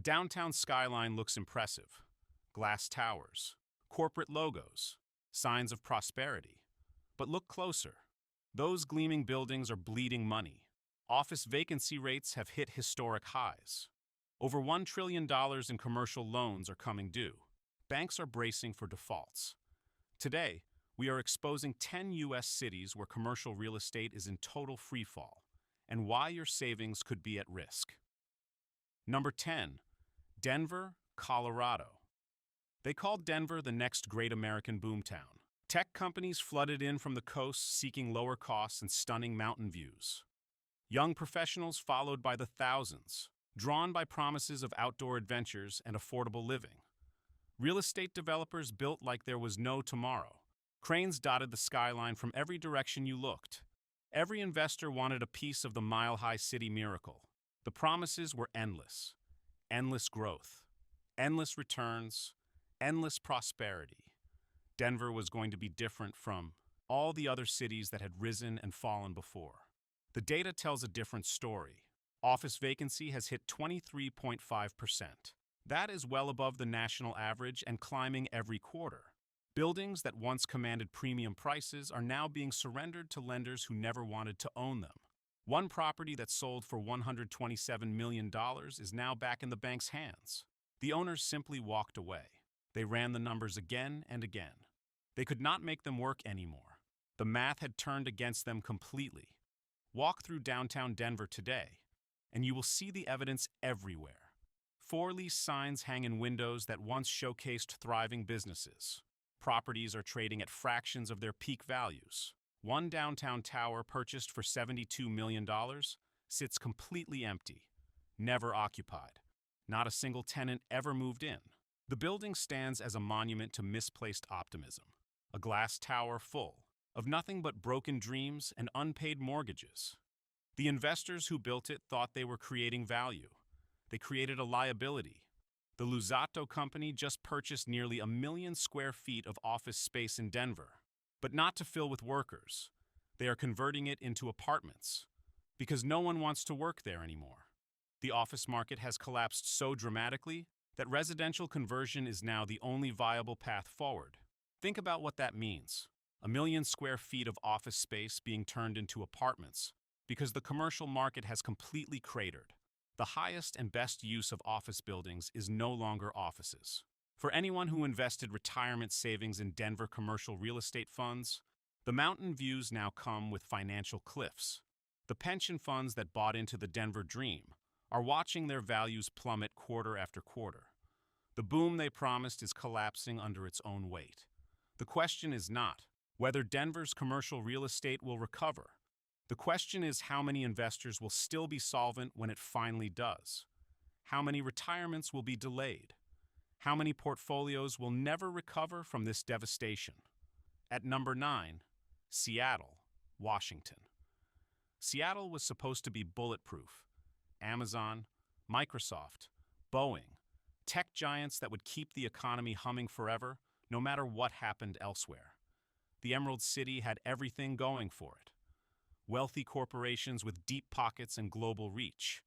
downtown skyline looks impressive. Glass towers, corporate logos, signs of prosperity. But look closer. Those gleaming buildings are bleeding money. Office vacancy rates have hit historic highs. Over $1 trillion in commercial loans are coming due. Banks are bracing for defaults. Today, we are exposing 10 U.S. cities where commercial real estate is in total freefall, and why your savings could be at risk. Number 10. Denver, Colorado. They called Denver the next great American boomtown. Tech companies flooded in from the coast seeking lower costs and stunning mountain views. Young professionals followed by the thousands, drawn by promises of outdoor adventures and affordable living. Real estate developers built like there was no tomorrow. Cranes dotted the skyline from every direction you looked. Every investor wanted a piece of the mile-high city miracle. The promises were endless. Endless growth, endless returns, endless prosperity. Denver was going to be different from all the other cities that had risen and fallen before. The data tells a different story. Office vacancy has hit 23.5%. That is well above the national average and climbing every quarter. Buildings that once commanded premium prices are now being surrendered to lenders who never wanted to own them. One property that sold for $127 million is now back in the bank's hands. The owners simply walked away. They ran the numbers again and again. They could not make them work anymore. The math had turned against them completely. Walk through downtown Denver today, and you will see the evidence everywhere. For-lease signs hang in windows that once showcased thriving businesses. Properties are trading at fractions of their peak values. One downtown tower purchased for $72 million sits completely empty, never occupied. Not a single tenant ever moved in. The building stands as a monument to misplaced optimism. A glass tower full of nothing but broken dreams and unpaid mortgages. The investors who built it thought they were creating value. They created a liability. The Luzzatto company just purchased nearly 1 million square feet of office space in Denver, but not to fill with workers. They are converting it into apartments because no one wants to work there anymore. The office market has collapsed so dramatically that residential conversion is now the only viable path forward. Think about what that means. 1 million square feet of office space being turned into apartments because the commercial market has completely cratered. The highest and best use of office buildings is no longer offices. For anyone who invested retirement savings in Denver commercial real estate funds, the mountain views now come with financial cliffs. The pension funds that bought into the Denver dream are watching their values plummet quarter after quarter. The boom they promised is collapsing under its own weight. The question is not whether Denver's commercial real estate will recover. The question is how many investors will still be solvent when it finally does. How many retirements will be delayed? How many portfolios will never recover from this devastation? At number 9, Seattle, Washington. Seattle was supposed to be bulletproof. Amazon, Microsoft, Boeing, tech giants that would keep the economy humming forever, no matter what happened elsewhere. The Emerald City had everything going for it. Wealthy corporations with deep pockets and global reach.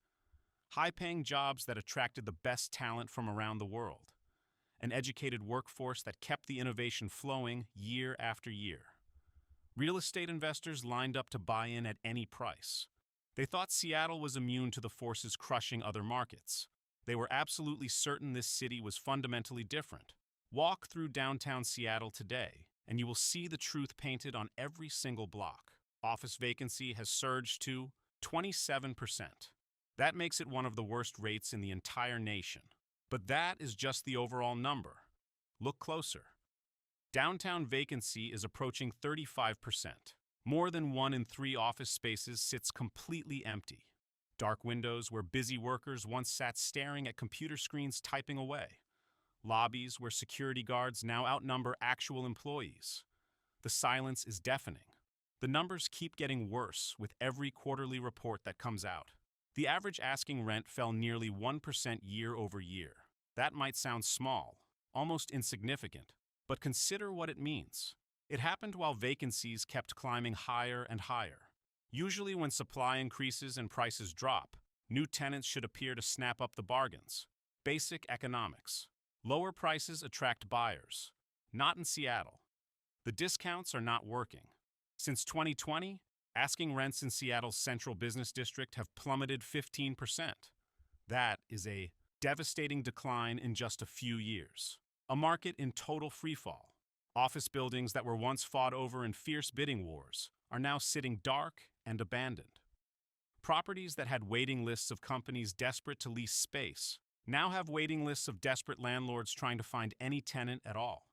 High-paying jobs that attracted the best talent from around the world. An educated workforce that kept the innovation flowing year after year. Real estate investors lined up to buy in at any price. They thought Seattle was immune to the forces crushing other markets. They were absolutely certain this city was fundamentally different. Walk through downtown Seattle today, and you will see the truth painted on every single block. Office vacancy has surged to 27%. That makes it one of the worst rates in the entire nation. But that is just the overall number. Look closer. Downtown vacancy is approaching 35%. More than 1 in 3 office spaces sits completely empty. Dark windows where busy workers once sat staring at computer screens typing away. Lobbies where security guards now outnumber actual employees. The silence is deafening. The numbers keep getting worse with every quarterly report that comes out. The average asking rent fell nearly 1% year over year. That might sound small, almost insignificant, but consider what it means. It happened while vacancies kept climbing higher and higher. Usually when supply increases and prices drop, new tenants should appear to snap up the bargains. Basic economics. Lower prices attract buyers. Not in Seattle. The discounts are not working. Since 2020, asking rents in Seattle's central business district have plummeted 15%. That is a devastating decline in just a few years. A market in total freefall. Office buildings that were once fought over in fierce bidding wars are now sitting dark and abandoned. Properties that had waiting lists of companies desperate to lease space now have waiting lists of desperate landlords trying to find any tenant at all.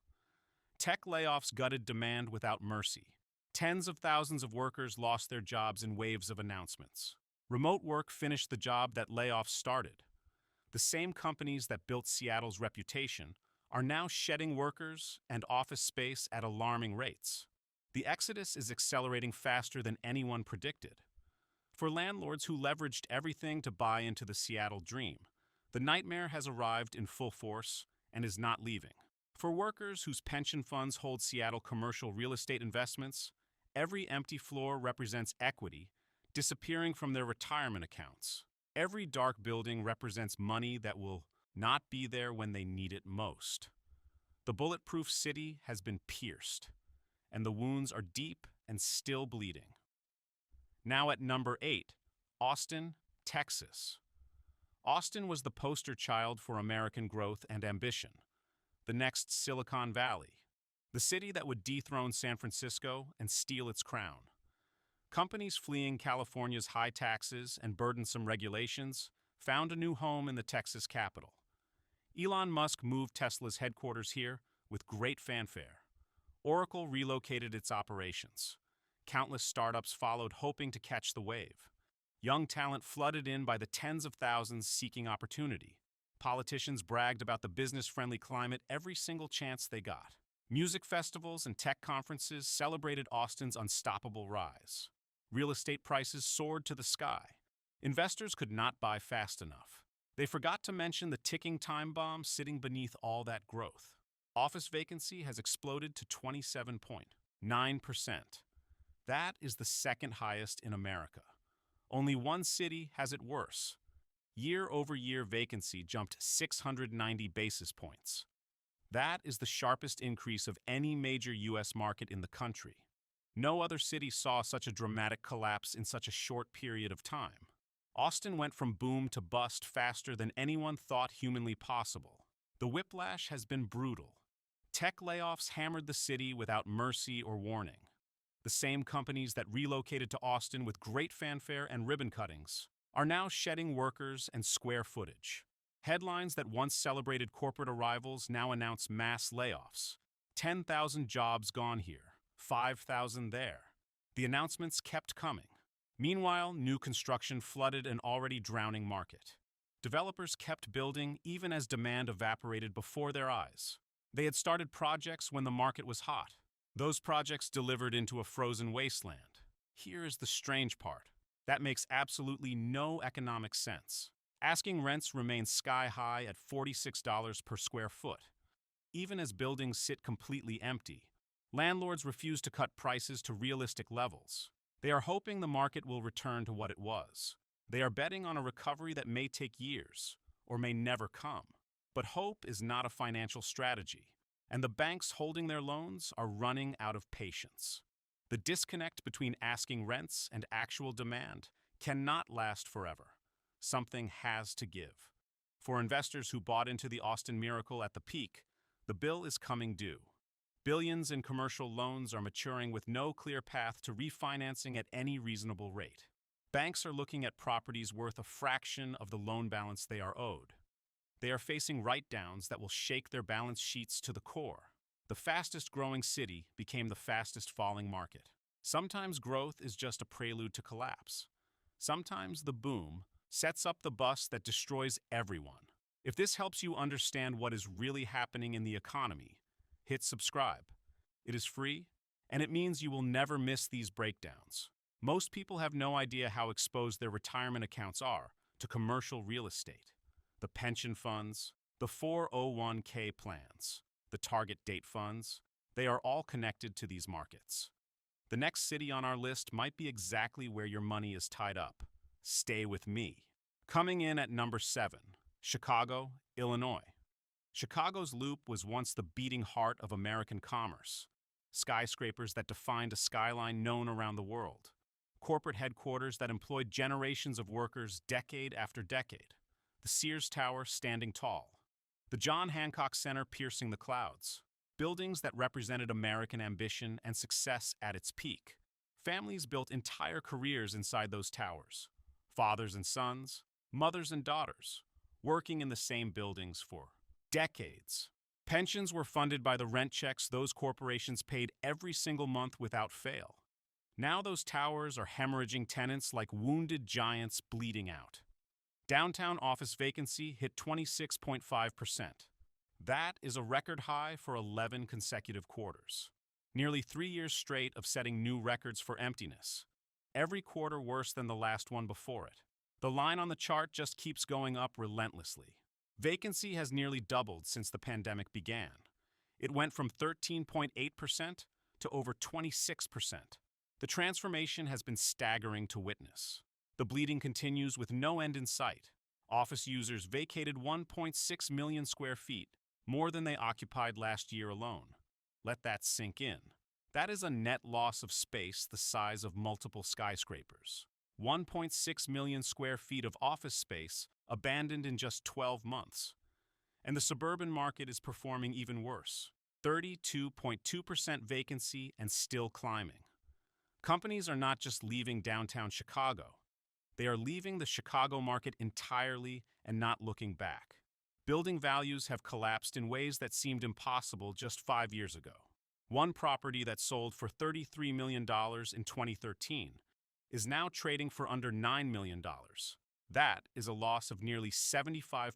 Tech layoffs gutted demand without mercy. Tens of thousands of workers lost their jobs in waves of announcements. Remote work finished the job that layoffs started. The same companies that built Seattle's reputation are now shedding workers and office space at alarming rates. The exodus is accelerating faster than anyone predicted. For landlords who leveraged everything to buy into the Seattle dream, the nightmare has arrived in full force and is not leaving. For workers whose pension funds hold Seattle commercial real estate investments, every empty floor represents equity disappearing from their retirement accounts. Every dark building represents money that will not be there when they need it most. The bulletproof city has been pierced, and the wounds are deep and still bleeding. Now at number 8, Austin, Texas. Austin was the poster child for American growth and ambition. The next Silicon Valley, the city that would dethrone San Francisco and steal its crown. Companies fleeing California's high taxes and burdensome regulations found a new home in the Texas capital. Elon Musk moved Tesla's headquarters here with great fanfare. Oracle relocated its operations. Countless startups followed, hoping to catch the wave. Young talent flooded in by the tens of thousands seeking opportunity. Politicians bragged about the business-friendly climate every single chance they got. Music festivals and tech conferences celebrated Austin's unstoppable rise. Real estate prices soared to the sky. Investors could not buy fast enough. They forgot to mention the ticking time bomb sitting beneath all that growth. Office vacancy has exploded to 27.9%. That is the second highest in America. Only one city has it worse. Year-over-year vacancy jumped 690 basis points. That is the sharpest increase of any major U.S. market in the country. No other city saw such a dramatic collapse in such a short period of time. Austin went from boom to bust faster than anyone thought humanly possible. The whiplash has been brutal. Tech layoffs hammered the city without mercy or warning. The same companies that relocated to Austin with great fanfare and ribbon cuttings are now shedding workers and square footage. Headlines that once celebrated corporate arrivals now announce mass layoffs. 10,000 jobs gone here, 5,000 there. The announcements kept coming. Meanwhile, new construction flooded an already drowning market. Developers kept building even as demand evaporated before their eyes. They had started projects when the market was hot. Those projects delivered into a frozen wasteland. Here is the strange part. That makes absolutely no economic sense. Asking rents remain sky-high at $46 per square foot. Even as buildings sit completely empty, landlords refuse to cut prices to realistic levels. They are hoping the market will return to what it was. They are betting on a recovery that may take years, or may never come. But hope is not a financial strategy, and the banks holding their loans are running out of patience. The disconnect between asking rents and actual demand cannot last forever. Something has to give. For investors who bought into the Austin miracle at the peak, the bill is coming due. Billions in commercial loans are maturing with no clear path to refinancing at any reasonable rate. Banks are looking at properties worth a fraction of the loan balance they are owed. They are facing write-downs that will shake their balance sheets to the core. The fastest-growing city became the fastest-falling market. Sometimes growth is just a prelude to collapse. Sometimes the boom sets up the bust that destroys everyone. If this helps you understand what is really happening in the economy, hit subscribe. It is free, and it means you will never miss these breakdowns. Most people have no idea how exposed their retirement accounts are to commercial real estate. The pension funds, the 401k plans, the target date funds, they are all connected to these markets. The next city on our list might be exactly where your money is tied up. Stay with me. Coming in at number 7, Chicago, Illinois. Chicago's Loop was once the beating heart of American commerce. Skyscrapers that defined a skyline known around the world. Corporate headquarters that employed generations of workers decade after decade. The Sears Tower standing tall. The John Hancock Center piercing the clouds. Buildings that represented American ambition and success at its peak. Families built entire careers inside those towers. Fathers and sons, mothers and daughters, working in the same buildings for decades. Pensions were funded by the rent checks those corporations paid every single month without fail. Now those towers are hemorrhaging tenants like wounded giants bleeding out. Downtown office vacancy hit 26.5%. That is a record high for 11 consecutive quarters. Nearly 3 years straight of setting new records for emptiness. Every quarter worse than the last one before it. The line on the chart just keeps going up relentlessly. Vacancy has nearly doubled since the pandemic began. It went from 13.8% to over 26%. The transformation has been staggering to witness. The bleeding continues with no end in sight. Office users vacated 1.6 million square feet, more than they occupied last year alone. Let that sink in. That is a net loss of space the size of multiple skyscrapers. 1.6 million square feet of office space abandoned in just 12 months. And the suburban market is performing even worse. 32.2% vacancy and still climbing. Companies are not just leaving downtown Chicago. They are leaving the Chicago market entirely and not looking back. Building values have collapsed in ways that seemed impossible just 5 years ago. One property that sold for $33 million in 2013 is now trading for under $9 million. That is a loss of nearly 75%,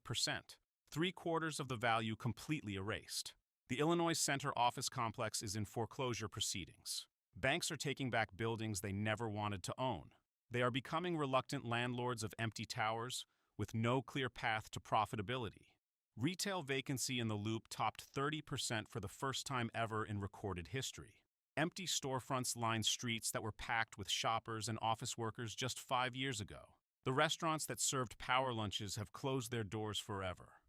3/4 of the value completely erased. The Illinois Center office complex is in foreclosure proceedings. Banks are taking back buildings they never wanted to own. They are becoming reluctant landlords of empty towers with no clear path to profitability. Retail vacancy in the Loop topped 30% for the first time ever in recorded history. Empty storefronts lined streets that were packed with shoppers and office workers just 5 years ago. The restaurants that served power lunches have closed their doors forever.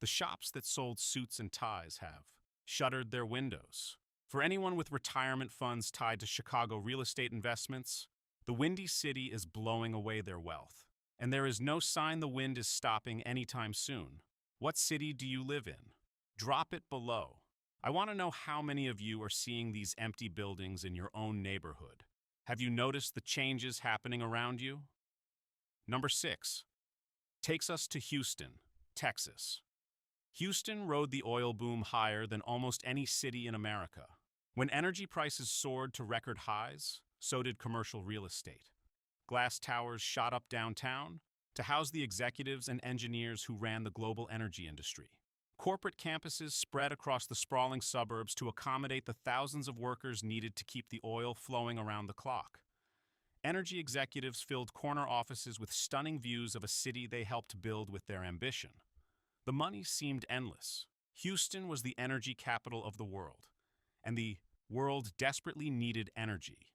The shops that sold suits and ties have shuttered their windows. For anyone with retirement funds tied to Chicago real estate investments, the Windy City is blowing away their wealth. And there is no sign the wind is stopping anytime soon. What city do you live in? Drop it below. I want to know how many of you are seeing these empty buildings in your own neighborhood. Have you noticed the changes happening around you? Number 6 takes us to Houston, Texas. Houston rode the oil boom higher than almost any city in America. When energy prices soared to record highs, so did commercial real estate. Glass towers shot up downtown to house the executives and engineers who ran the global energy industry. Corporate campuses spread across the sprawling suburbs to accommodate the thousands of workers needed to keep the oil flowing around the clock. Energy executives filled corner offices with stunning views of a city they helped build with their ambition. The money seemed endless. Houston was the energy capital of the world, and the world desperately needed energy.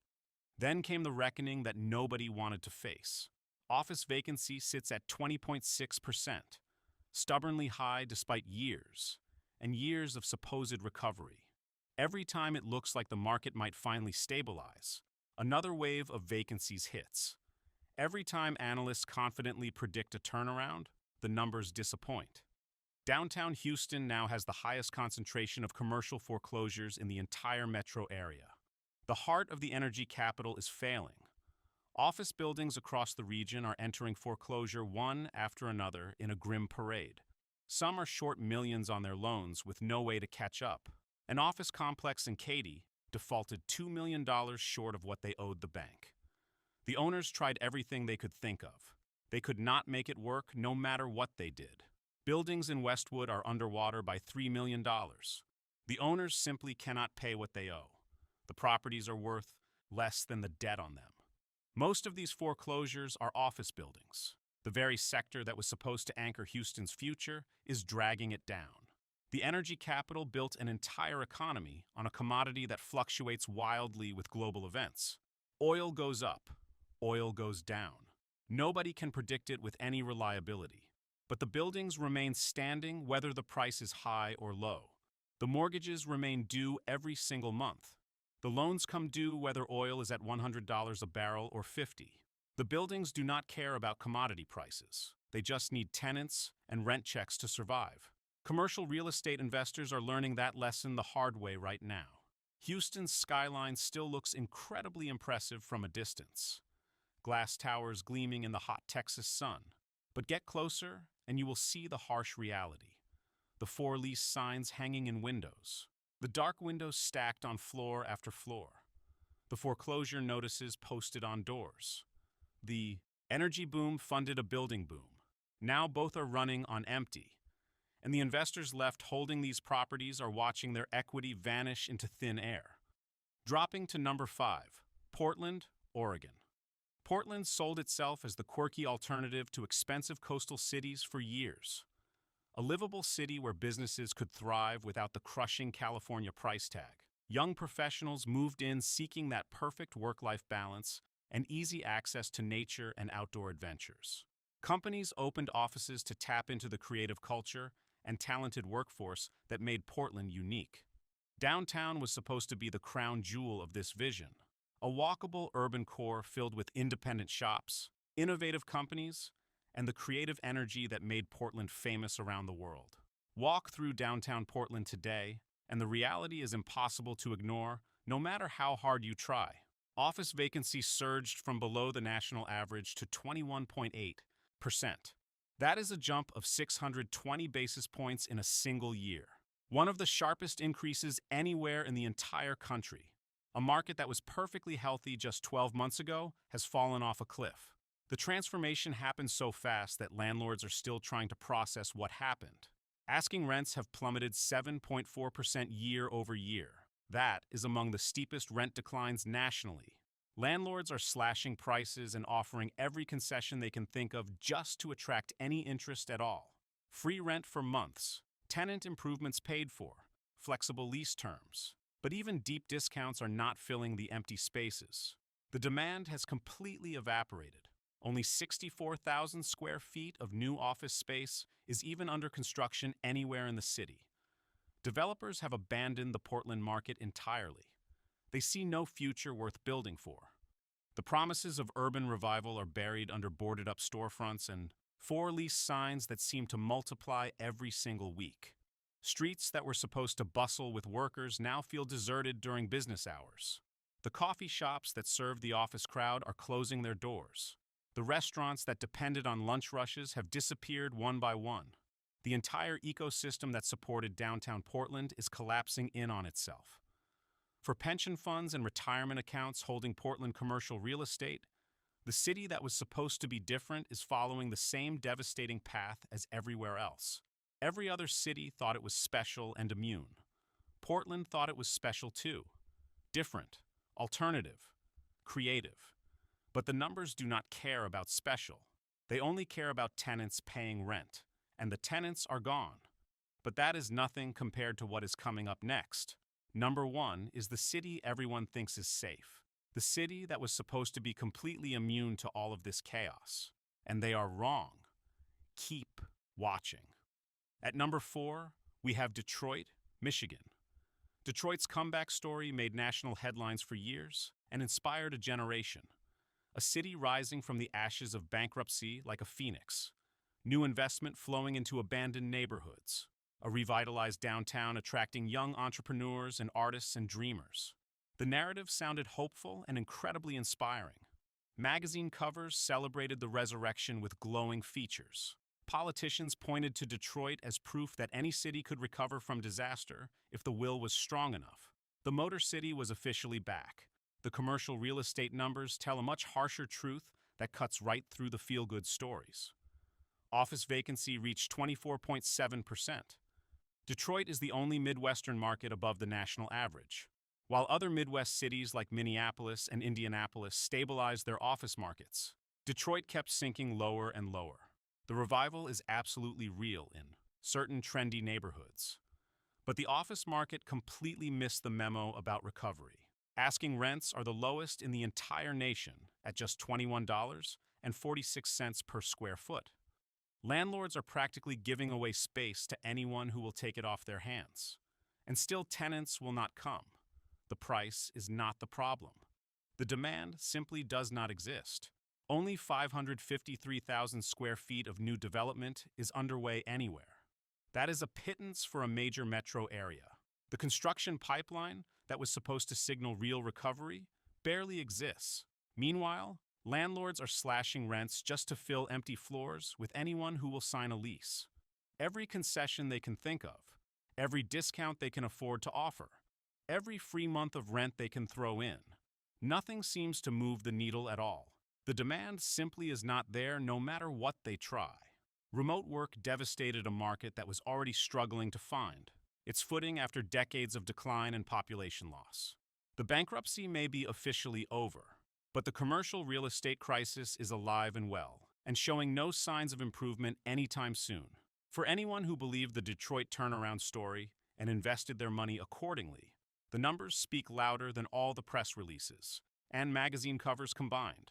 Then came the reckoning that nobody wanted to face. Office vacancy sits at 20.6%, stubbornly high despite years and years of supposed recovery. Every time it looks like the market might finally stabilize, another wave of vacancies hits. Every time analysts confidently predict a turnaround, the numbers disappoint. Downtown Houston now has the highest concentration of commercial foreclosures in the entire metro area. The heart of the energy capital is failing. Office buildings across the region are entering foreclosure one after another in a grim parade. Some are short millions on their loans with no way to catch up. An office complex in Katy defaulted $2 million short of what they owed the bank. The owners tried everything they could think of. They could not make it work no matter what they did. Buildings in Westwood are underwater by $3 million. The owners simply cannot pay what they owe. The properties are worth less than the debt on them. Most of these foreclosures are office buildings. The very sector that was supposed to anchor Houston's future is dragging it down. The energy capital built an entire economy on a commodity that fluctuates wildly with global events. Oil goes up, oil goes down. Nobody can predict it with any reliability. But the buildings remain standing whether the price is high or low. The mortgages remain due every single month. The loans come due whether oil is at $100 a barrel or 50. The buildings do not care about commodity prices. They just need tenants and rent checks to survive. Commercial real estate investors are learning that lesson the hard way right now. Houston's skyline still looks incredibly impressive from a distance. Glass towers gleaming in the hot Texas sun. But get closer and you will see the harsh reality. The for lease signs hanging in windows. The dark windows stacked on floor after floor. The foreclosure notices posted on doors. The energy boom funded a building boom. Now both are running on empty. And the investors left holding these properties are watching their equity vanish into thin air. Dropping to number 5, Portland, Oregon. Portland sold itself as the quirky alternative to expensive coastal cities for years. A livable city where businesses could thrive without the crushing California price tag. Young professionals moved in seeking that perfect work-life balance and easy access to nature and outdoor adventures. Companies opened offices to tap into the creative culture and talented workforce that made Portland unique. Downtown was supposed to be the crown jewel of this vision. A walkable urban core filled with independent shops, innovative companies, and the creative energy that made Portland famous around the world. Walk through downtown Portland today, and the reality is impossible to ignore, no matter how hard you try. Office vacancy surged from below the national average to 21.8%. That is a jump of 620 basis points in a single year. One of the sharpest increases anywhere in the entire country. A market that was perfectly healthy just 12 months ago has fallen off a cliff. The transformation happened so fast that landlords are still trying to process what happened. Asking rents have plummeted 7.4% year over year. That is among the steepest rent declines nationally. Landlords are slashing prices and offering every concession they can think of just to attract any interest at all. Free rent for months, tenant improvements paid for, flexible lease terms. But even deep discounts are not filling the empty spaces. The demand has completely evaporated. Only 64,000 square feet of new office space is even under construction anywhere in the city. Developers have abandoned the Portland market entirely. They see no future worth building for. The promises of urban revival are buried under boarded-up storefronts and for-lease signs that seem to multiply every single week. Streets that were supposed to bustle with workers now feel deserted during business hours. The coffee shops that served the office crowd are closing their doors. The restaurants that depended on lunch rushes have disappeared one by one. The entire ecosystem that supported downtown Portland is collapsing in on itself. For pension funds and retirement accounts holding Portland commercial real estate, the city that was supposed to be different is following the same devastating path as everywhere else. Every other city thought it was special and immune. Portland thought it was special too. Different, alternative, creative. But the numbers do not care about special. They only care about tenants paying rent. And the tenants are gone. But that is nothing compared to what is coming up next. Number 1 is the city everyone thinks is safe. The city that was supposed to be completely immune to all of this chaos. And they are wrong. Keep watching. At number 4, we have Detroit, Michigan. Detroit's comeback story made national headlines for years and inspired a generation. A city rising from the ashes of bankruptcy like a phoenix. New investment flowing into abandoned neighborhoods. A revitalized downtown attracting young entrepreneurs and artists and dreamers. The narrative sounded hopeful and incredibly inspiring. Magazine covers celebrated the resurrection with glowing features. Politicians pointed to Detroit as proof that any city could recover from disaster if the will was strong enough. The Motor City was officially back. The commercial real estate numbers tell a much harsher truth that cuts right through the feel-good stories. Office vacancy reached 24.7%. Detroit is the only Midwestern market above the national average. While other Midwest cities like Minneapolis and Indianapolis stabilized their office markets, Detroit kept sinking lower and lower. The revival is absolutely real in certain trendy neighborhoods. But the office market completely missed the memo about recovery. Asking rents are the lowest in the entire nation at just $21.46 per square foot. Landlords are practically giving away space to anyone who will take it off their hands. And still tenants will not come. The price is not the problem. The demand simply does not exist. Only 553,000 square feet of new development is underway anywhere. That is a pittance for a major metro area. The construction pipeline that was supposed to signal real recovery barely exists. Meanwhile, landlords are slashing rents just to fill empty floors with anyone who will sign a lease. Every concession they can think of, every discount they can afford to offer, every free month of rent they can throw in. Nothing seems to move the needle at all. The demand simply is not there no matter what they try. Remote work devastated a market that was already struggling to find its footing after decades of decline and population loss. The bankruptcy may be officially over, but the commercial real estate crisis is alive and well, and showing no signs of improvement anytime soon. For anyone who believed the Detroit turnaround story and invested their money accordingly, the numbers speak louder than all the press releases and magazine covers combined.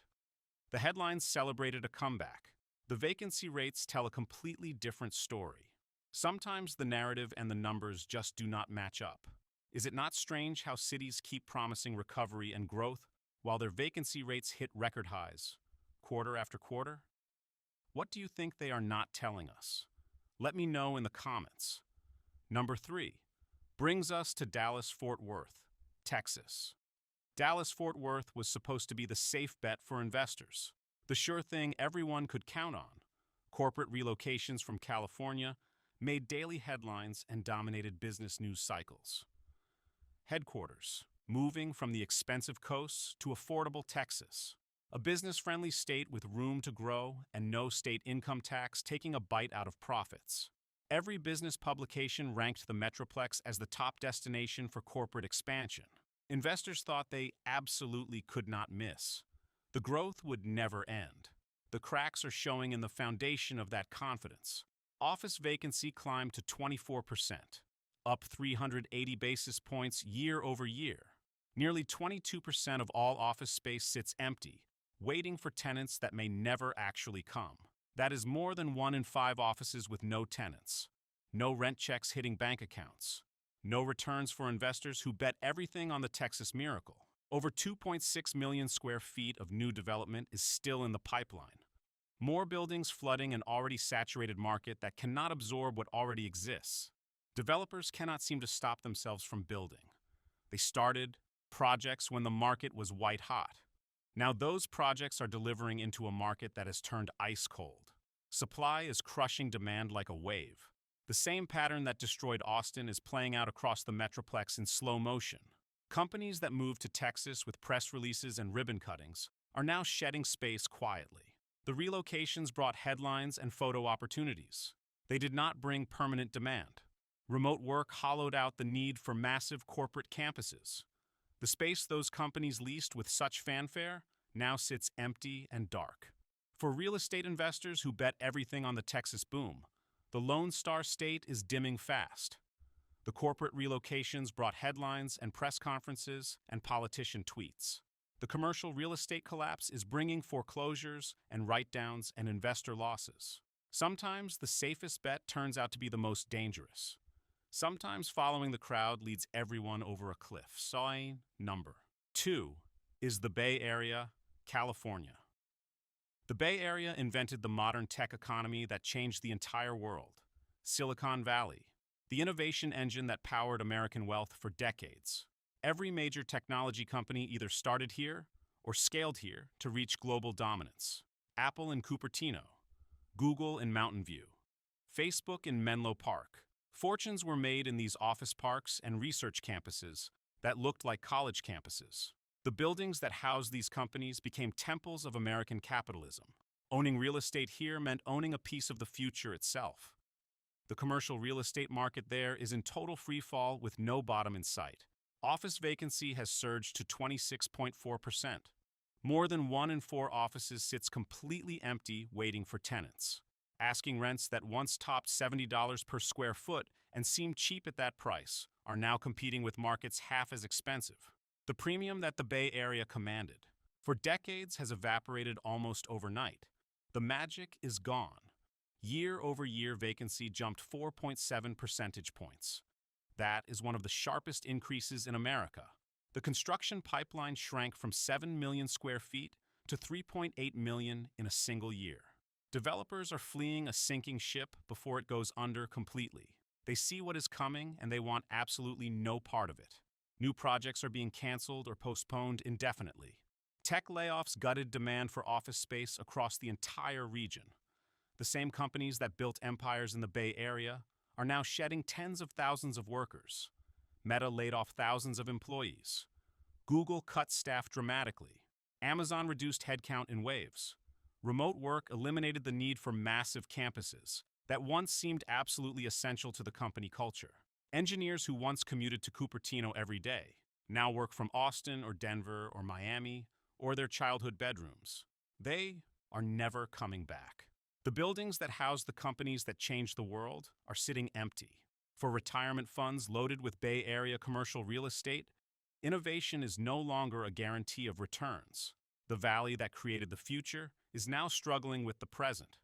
The headlines celebrated a comeback. The vacancy rates tell a completely different story. Sometimes the narrative and the numbers just do not match up. Is it not strange how cities keep promising recovery and growth while their vacancy rates hit record highs, quarter after quarter? What do you think they are not telling us? Let me know in the comments. Number 3 brings us to Dallas-Fort Worth, Texas. Dallas-Fort Worth was supposed to be the safe bet for investors, the sure thing everyone could count on. Corporate relocations from California made daily headlines and dominated business news cycles. Headquarters, moving from the expensive coasts to affordable Texas, a business-friendly state with room to grow and no state income tax taking a bite out of profits. Every business publication ranked the Metroplex as the top destination for corporate expansion. Investors thought they absolutely could not miss. The growth would never end. The cracks are showing in the foundation of that confidence. Office vacancy climbed to 24%, up 380 basis points year over year. Nearly 22% of all office space sits empty, waiting for tenants that may never actually come. That is more than 1 in 5 offices with no tenants, no rent checks hitting bank accounts, no returns for investors who bet everything on the Texas miracle. Over 2.6 million square feet of new development is still in the pipeline. More buildings flooding an already saturated market that cannot absorb what already exists. Developers cannot seem to stop themselves from building. They started projects when the market was white hot. Now those projects are delivering into a market that has turned ice cold. Supply is crushing demand like a wave. The same pattern that destroyed Austin is playing out across the Metroplex in slow motion. Companies that moved to Texas with press releases and ribbon cuttings are now shedding space quietly. The relocations brought headlines and photo opportunities. They did not bring permanent demand. Remote work hollowed out the need for massive corporate campuses. The space those companies leased with such fanfare now sits empty and dark. For real estate investors who bet everything on the Texas boom, the Lone Star State is dimming fast. The corporate relocations brought headlines and press conferences and politician tweets. The commercial real estate collapse is bringing foreclosures and write-downs and investor losses. Sometimes the safest bet turns out to be the most dangerous. Sometimes following the crowd leads everyone over a cliff. Sign number 2 is the Bay Area, California. The Bay Area invented the modern tech economy that changed the entire world. Silicon Valley, the innovation engine that powered American wealth for decades. Every major technology company either started here or scaled here to reach global dominance. Apple in Cupertino, Google in Mountain View, Facebook in Menlo Park. Fortunes were made in these office parks and research campuses that looked like college campuses. The buildings that housed these companies became temples of American capitalism. Owning real estate here meant owning a piece of the future itself. The commercial real estate market there is in total free fall with no bottom in sight. Office vacancy has surged to 26.4%. More than 1 in 4 offices sits completely empty waiting for tenants. Asking rents that once topped $70 per square foot and seemed cheap at that price are now competing with markets half as expensive. The premium that the Bay Area commanded for decades has evaporated almost overnight. The magic is gone. Year-over-year vacancy jumped 4.7 percentage points. That is one of the sharpest increases in America. The construction pipeline shrank from 7 million square feet to 3.8 million in a single year. Developers are fleeing a sinking ship before it goes under completely. They see what is coming and they want absolutely no part of it. New projects are being canceled or postponed indefinitely. Tech layoffs gutted demand for office space across the entire region. The same companies that built empires in the Bay Area are now shedding tens of thousands of workers. Meta laid off thousands of employees. Google cut staff dramatically. Amazon reduced headcount in waves. Remote work eliminated the need for massive campuses that once seemed absolutely essential to the company culture. Engineers who once commuted to Cupertino every day now work from Austin or Denver or Miami or their childhood bedrooms. They are never coming back. The buildings that house the companies that changed the world are sitting empty. For retirement funds loaded with Bay Area commercial real estate, innovation is no longer a guarantee of returns. The valley that created the future is now struggling with the present.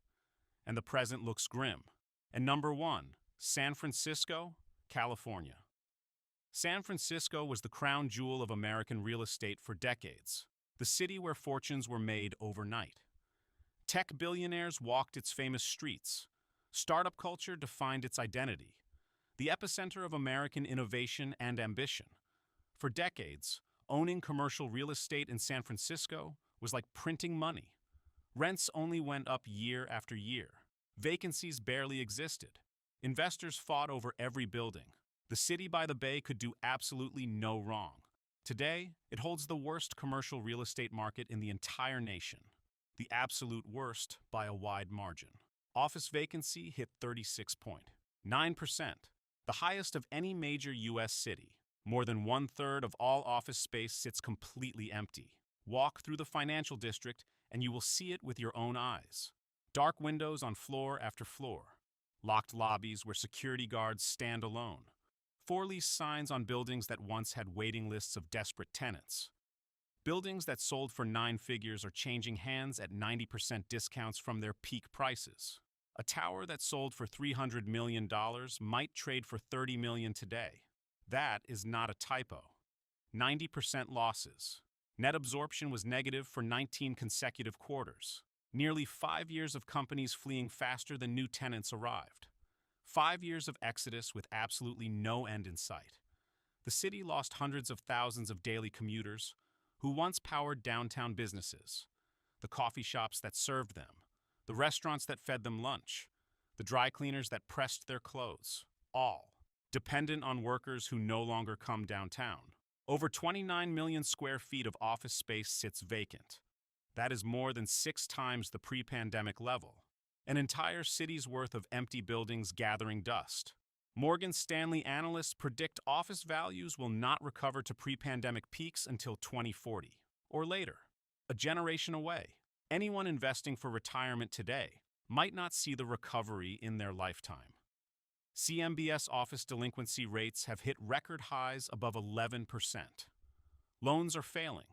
And the present looks grim. And number one, San Francisco, California. San Francisco was the crown jewel of American real estate for decades, the city where fortunes were made overnight. Tech billionaires walked its famous streets. Startup culture defined its identity, the epicenter of American innovation and ambition. For decades, owning commercial real estate in San Francisco was like printing money. Rents only went up year after year. Vacancies barely existed. Investors fought over every building. The city by the bay could do absolutely no wrong. Today, it holds the worst commercial real estate market in the entire nation. The absolute worst by a wide margin. Office vacancy hit 36.9%, the highest of any major U.S. city. More than one-third of all office space sits completely empty. Walk through the financial district and you will see it with your own eyes. Dark windows on floor after floor. Locked lobbies where security guards stand alone. For-lease signs on buildings that once had waiting lists of desperate tenants. Buildings that sold for 9 figures are changing hands at 90% discounts from their peak prices. A tower that sold for $300 million might trade for $30 million today. That is not a typo. 90% losses. Net absorption was negative for 19 consecutive quarters. Nearly 5 years of companies fleeing faster than new tenants arrived. 5 years of exodus with absolutely no end in sight. The city lost hundreds of thousands of daily commuters who once powered downtown businesses. The coffee shops that served them. The restaurants that fed them lunch. The dry cleaners that pressed their clothes. All dependent on workers who no longer come downtown. Over 29 million square feet of office space sits vacant. That is more than 6 times the pre-pandemic level. An entire city's worth of empty buildings gathering dust. Morgan Stanley analysts predict office values will not recover to pre-pandemic peaks until 2040, or later, a generation away. Anyone investing for retirement today might not see the recovery in their lifetime. CMBS office delinquency rates have hit record highs above 11%. Loans are failing.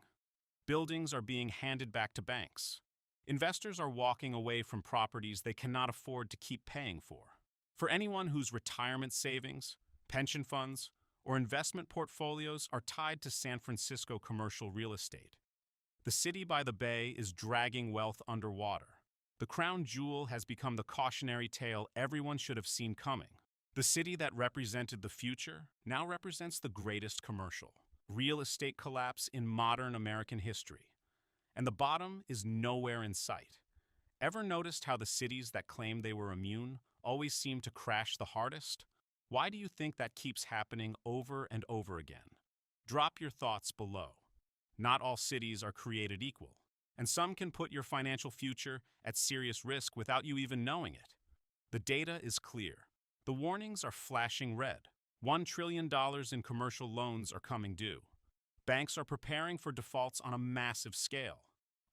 Buildings are being handed back to banks. Investors are walking away from properties they cannot afford to keep paying for. For anyone whose retirement savings, pension funds, or investment portfolios are tied to San Francisco commercial real estate, the city by the bay is dragging wealth underwater. The crown jewel has become the cautionary tale everyone should have seen coming. The city that represented the future now represents the greatest commercial real estate collapse in modern American history. And the bottom is nowhere in sight. Ever noticed how the cities that claim they were immune always seem to crash the hardest? Why do you think that keeps happening over and over again? Drop your thoughts below. Not all cities are created equal, and some can put your financial future at serious risk without you even knowing it. The data is clear. The warnings are flashing red. $1 trillion in commercial loans are coming due. Banks are preparing for defaults on a massive scale.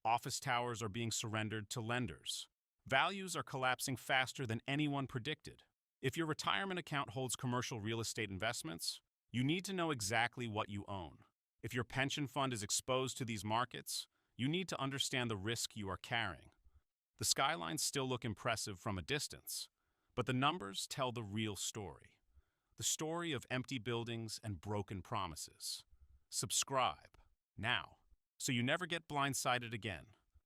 Office towers are being surrendered to lenders. Values are collapsing faster than anyone predicted. If your retirement account holds commercial real estate investments, you need to know exactly what you own. If your pension fund is exposed to these markets, you need to understand the risk you are carrying. The skylines still look impressive from a distance, but the numbers tell the real story. The story of empty buildings and broken promises. Subscribe now, so you never get blindsided again.